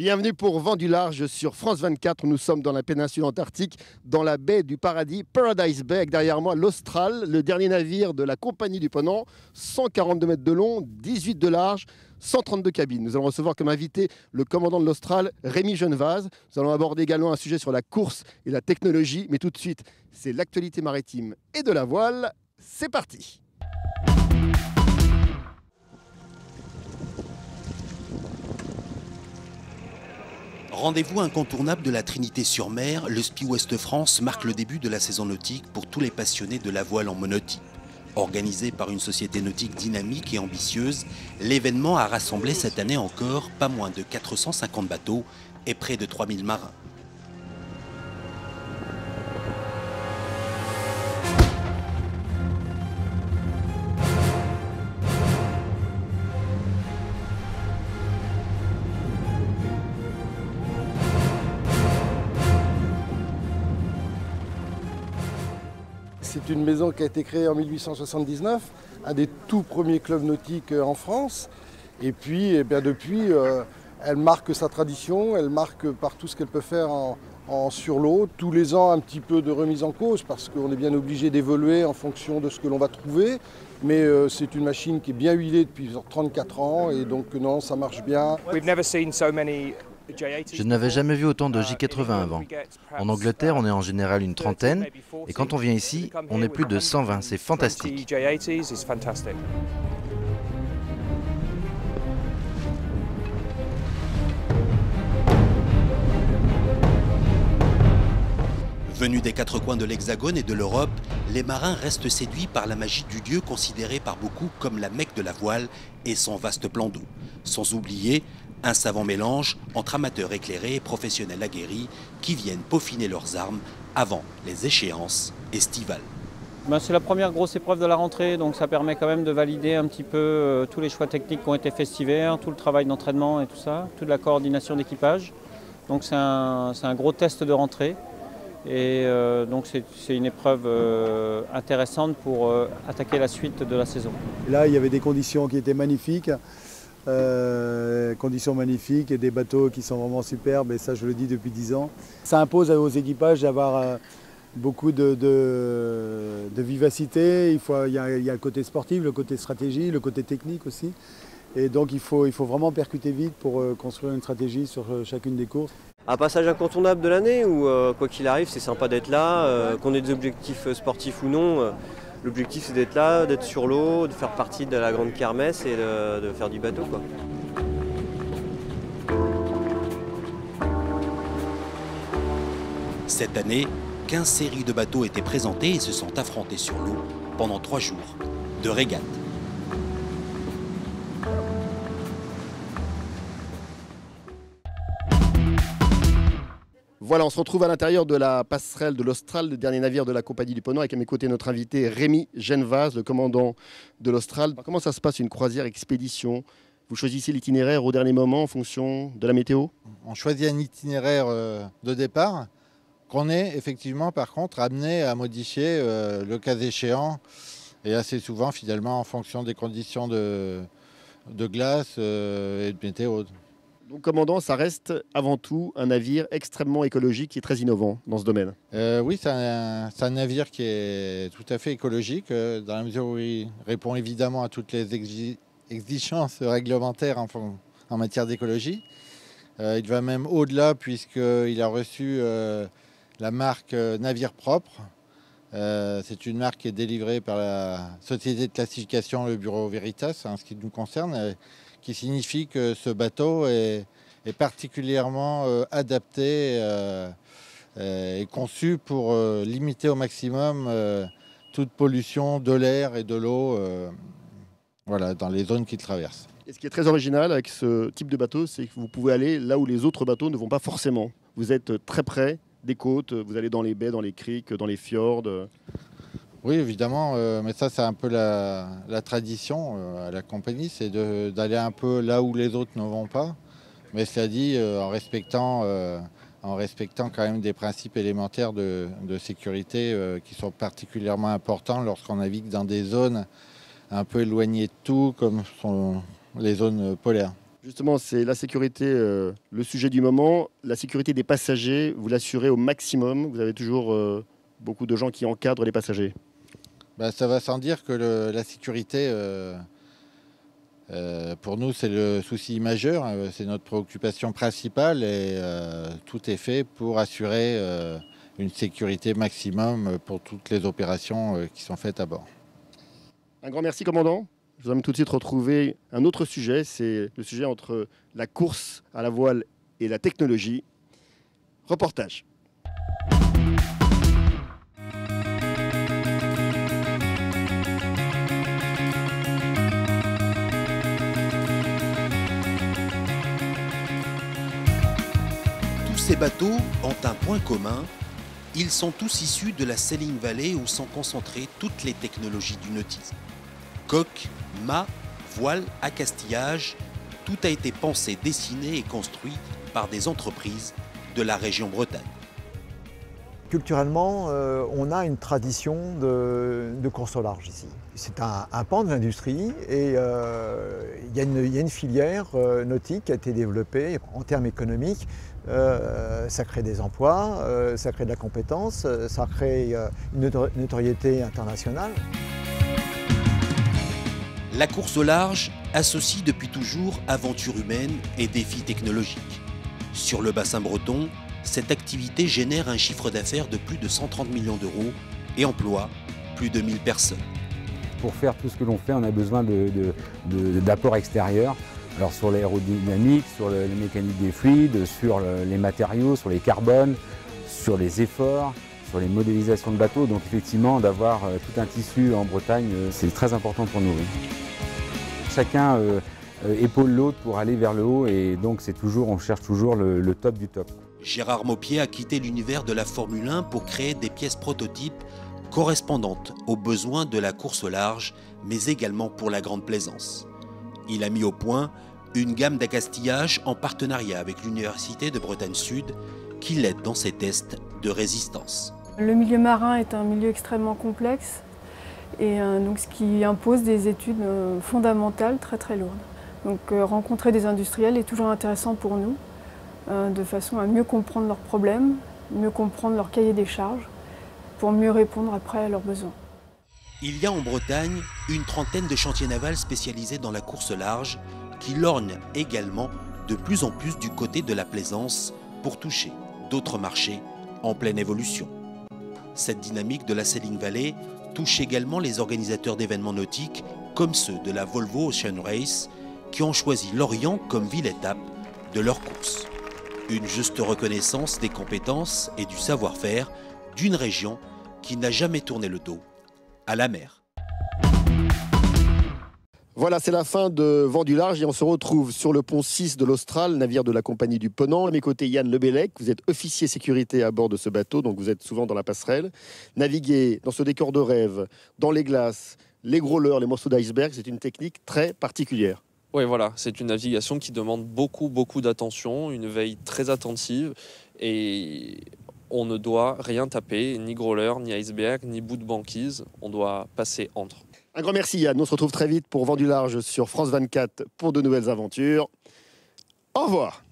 Bienvenue pour Vent du Large sur France 24. Nous sommes dans la péninsule antarctique, dans la baie du Paradis, Paradise Bay, avec derrière moi l'Austral, le dernier navire de la Compagnie du Ponant, 142 mètres de long, 18 de large, 132 cabines. Nous allons recevoir comme invité le commandant de l'Austral, Rémi Genevaz. Nous allons aborder également un sujet sur la course et la technologie. Mais tout de suite, c'est l'actualité maritime et de la voile. C'est parti! Rendez-vous incontournable de la Trinité-sur-Mer, le SPI Ouest France marque le début de la saison nautique pour tous les passionnés de la voile en monotype. Organisé par une société nautique dynamique et ambitieuse, l'événement a rassemblé cette année encore pas moins de 450 bateaux et près de 3000 marins. C'est une maison qui a été créée en 1879, un des tout premiers clubs nautiques en France. Et puis, depuis, elle marque sa tradition, elle marque par tout ce qu'elle peut faire sur l'eau. Tous les ans, un petit peu de remise en cause, parce qu'on est bien obligé d'évoluer en fonction de ce que l'on va trouver. Mais c'est une machine qui est bien huilée depuis 34 ans, et donc non, ça marche bien. Je n'avais jamais vu autant de J80 avant. En Angleterre, on est en général une trentaine, et quand on vient ici, on est plus de 120, c'est fantastique. Venus des quatre coins de l'Hexagone et de l'Europe, les marins restent séduits par la magie du lieu considéré par beaucoup comme la Mecque de la voile et son vaste plan d'eau. Sans oublier un savant mélange entre amateurs éclairés et professionnels aguerris qui viennent peaufiner leurs armes avant les échéances estivales. C'est la première grosse épreuve de la rentrée, donc ça permet quand même de valider un petit peu tous les choix techniques qui ont été faits cet hiver, tout le travail d'entraînement et tout ça, toute la coordination d'équipage. Donc c'est un gros test de rentrée. Et donc c'est une épreuve intéressante pour attaquer la suite de la saison. Là, il y avait des conditions qui étaient magnifiques, conditions magnifiques et des bateaux qui sont vraiment superbes, et ça je le dis depuis 10 ans. Ça impose aux équipages d'avoir beaucoup de vivacité. Il y a le côté sportif, le côté stratégie, le côté technique aussi. Et donc il faut vraiment percuter vite pour construire une stratégie sur chacune des courses. Un passage incontournable de l'année où, quoi qu'il arrive, c'est sympa d'être là, qu'on ait des objectifs sportifs ou non. L'objectif, c'est d'être là, d'être sur l'eau, de faire partie de la grande kermesse et de faire du bateau, quoi. Cette année, 15 séries de bateaux étaient présentées et se sont affrontés sur l'eau pendant 3 jours de régate. Voilà, on se retrouve à l'intérieur de la passerelle de l'Austral, le dernier navire de la Compagnie du Ponant, avec à mes côtés notre invité Rémi Genevaz, le commandant de l'Austral. Comment ça se passe une croisière expédition? Vous choisissez l'itinéraire au dernier moment en fonction de la météo? On choisit un itinéraire de départ qu'on est effectivement par contre amené à modifier le cas échéant, et assez souvent finalement en fonction des conditions de glace et de météo. Donc, commandant, ça reste avant tout un navire extrêmement écologique et très innovant dans ce domaine. Oui, c'est un navire qui est tout à fait écologique, dans la mesure où il répond évidemment à toutes les exigences réglementaires en matière d'écologie. Il va même au-delà puisqu'il a reçu la marque Navire Propre. C'est une marque qui est délivrée par la société de classification, le Bureau Veritas, en ce qui nous concerne, qui signifie que ce bateau est particulièrement adapté et conçu pour limiter au maximum toute pollution de l'air et de l'eau voilà, dans les zones qu'il traverse. Et ce qui est très original avec ce type de bateau, c'est que vous pouvez aller là où les autres bateaux ne vont pas forcément. Vous êtes très près des côtes, vous allez dans les baies, dans les criques, dans les fjords. Oui, évidemment, mais ça, c'est un peu la tradition à la compagnie, c'est d'aller un peu là où les autres ne vont pas. Mais cela dit, en respectant quand même des principes élémentaires de sécurité qui sont particulièrement importants lorsqu'on navigue dans des zones un peu éloignées de tout, comme sont les zones polaires. Justement, c'est la sécurité, le sujet du moment. La sécurité des passagers, vous l'assurez au maximum. Vous avez toujours beaucoup de gens qui encadrent les passagers. Ça va sans dire que la sécurité, pour nous, c'est le souci majeur. C'est notre préoccupation principale et tout est fait pour assurer une sécurité maximum pour toutes les opérations qui sont faites à bord. Un grand merci, commandant. Je vous emmène tout de suite retrouver un autre sujet. C'est le sujet entre la course à la voile et la technologie. Reportage. Tous ces bateaux ont un point commun. Ils sont tous issus de la Sailing Valley où sont concentrées toutes les technologies du nautisme. Coque, mât, voile, accastillage, tout a été pensé, dessiné et construit par des entreprises de la région Bretagne. Culturellement, on a une tradition de course au large ici. C'est un pan de l'industrie et il y a une filière nautique qui a été développée en termes économiques. Ça crée des emplois, ça crée de la compétence, ça crée une notoriété internationale. La course au large associe depuis toujours aventure humaine et défis technologiques. Sur le bassin breton, cette activité génère un chiffre d'affaires de plus de 130 millions d'euros et emploie plus de 1000 personnes. Pour faire tout ce que l'on fait, on a besoin d'apports extérieurs. Alors sur l'aérodynamique, sur les mécaniques des fluides, sur les matériaux, sur les carbones, sur les efforts, sur les modélisations de bateaux. Donc effectivement, d'avoir tout un tissu en Bretagne, c'est très important pour nous. Chacun épaule l'autre pour aller vers le haut et donc on cherche toujours le top du top. Gérard Maupied a quitté l'univers de la Formule 1 pour créer des pièces prototypes correspondantes aux besoins de la course au large, mais également pour la grande plaisance. Il a mis au point une gamme d'accastillage en partenariat avec l'Université de Bretagne Sud qui l'aide dans ses tests de résistance. Le milieu marin est un milieu extrêmement complexe et donc ce qui impose des études fondamentales très lourdes. Donc rencontrer des industriels est toujours intéressant pour nous, de façon à mieux comprendre leurs problèmes, mieux comprendre leur cahier des charges, pour mieux répondre après à leurs besoins. Il y a en Bretagne une trentaine de chantiers navals spécialisés dans la course large qui lorgnent également de plus en plus du côté de la plaisance pour toucher d'autres marchés en pleine évolution. Cette dynamique de la Sailing Valley touche également les organisateurs d'événements nautiques comme ceux de la Volvo Ocean Race qui ont choisi l'Orient comme ville-étape de leur course. Une juste reconnaissance des compétences et du savoir-faire d'une région qui n'a jamais tourné le dos à la mer. Voilà, c'est la fin de Vent du Large et on se retrouve sur le pont 6 de l'Austral, navire de la compagnie du Ponant. À mes côtés, Yann Lebellec, vous êtes officier sécurité à bord de ce bateau, donc vous êtes souvent dans la passerelle. Naviguer dans ce décor de rêve, dans les glaces, les growlers, les morceaux d'iceberg, c'est une technique très particulière. Oui, voilà, c'est une navigation qui demande beaucoup d'attention, une veille très attentive et on ne doit rien taper, ni growler, ni iceberg, ni bout de banquise. On doit passer entre. Un grand merci Yann, on se retrouve très vite pour Vent du Large sur France 24 pour de nouvelles aventures. Au revoir.